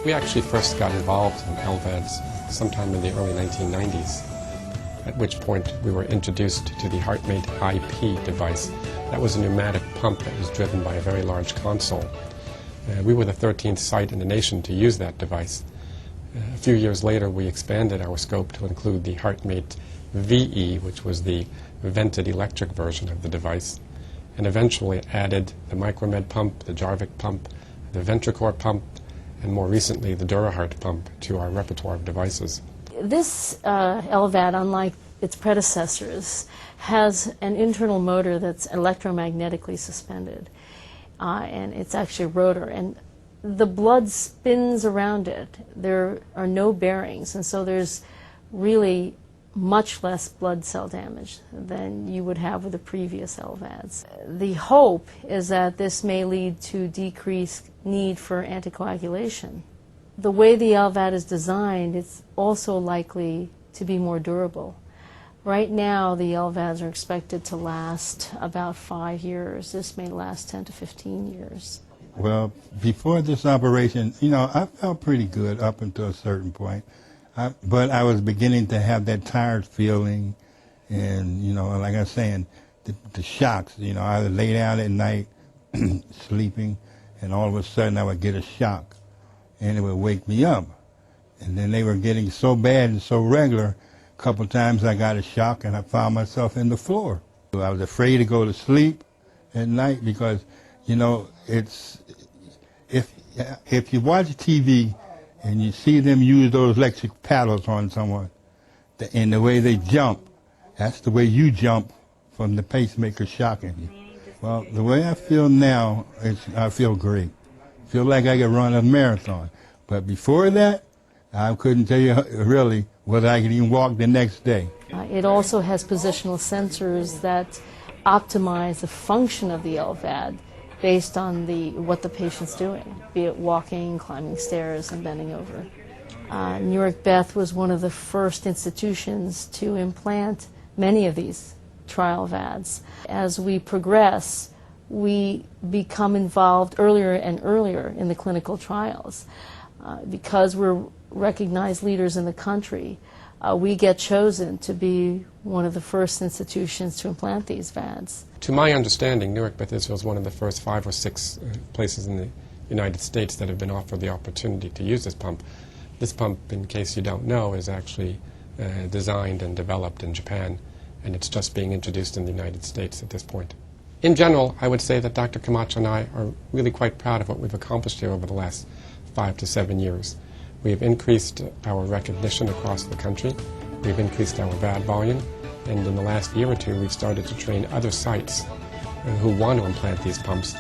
We actually first got involved in LVADs sometime in the early 1990s, at which point we were introduced to the HeartMate IP device. That was a pneumatic pump that was driven by a very large console. We were the 13th site in the nation to use that device. A few years later, we expanded our scope to include the HeartMate VE, which was the vented electric version of the device, and eventually added the Micromed pump, the Jarvik pump, the Ventricular pump, and more recently the Duraheart pump to our repertoire of devices. This LVAD, unlike its predecessors, has an internal motor that's electromagnetically suspended, and it's actually a rotor, and the blood spins around it. There are no bearings, and so there's really much less blood cell damage than you would have with the previous LVADs. The hope is that this may lead to decreased need for anticoagulation. The way the LVAD is designed, it's also likely to be more durable. Right now, the LVADs are expected to last about 5 years. This may last 10 to 15 years. Well, before this operation, I felt pretty good up until a certain point. But I was beginning to have that tired feeling, and, like I was saying, the shocks. I would lay down at night sleeping, and all of a sudden I would get a shock, and it would wake me up. And then they were getting so bad and so regular, a couple times I got a shock, and I found myself in the floor. I was afraid to go to sleep at night because, it's if you watch TV, and you see them use those electric paddles on someone, and the way they jump, that's the way you jump from the pacemaker shocking you. Well, the way I feel now, I feel great. I feel like I could run a marathon. But before that, I couldn't tell you really whether I could even walk the next day. It also has positional sensors that optimize the function of the LVAD based on what the patient's doing, be it walking, climbing stairs, and bending over. Newark Beth was one of the first institutions to implant many of these trial VADs. As we progress, we become involved earlier and earlier in the clinical trials. Because we're recognized leaders in the country, we get chosen to be one of the first institutions to implant these VADs. To my understanding, Newark Beth Israel is one of the first 5 or 6 places in the United States that have been offered the opportunity to use this pump. This pump, in case you don't know, is actually designed and developed in Japan, and it's just being introduced in the United States at this point. In general, I would say that Dr. Camacho and I are really quite proud of what we've accomplished here over the last 5 to 7 years. We have increased our recognition across the country. We've increased our VAD volume, and in the last year or two, we've started to train other sites who want to implant these pumps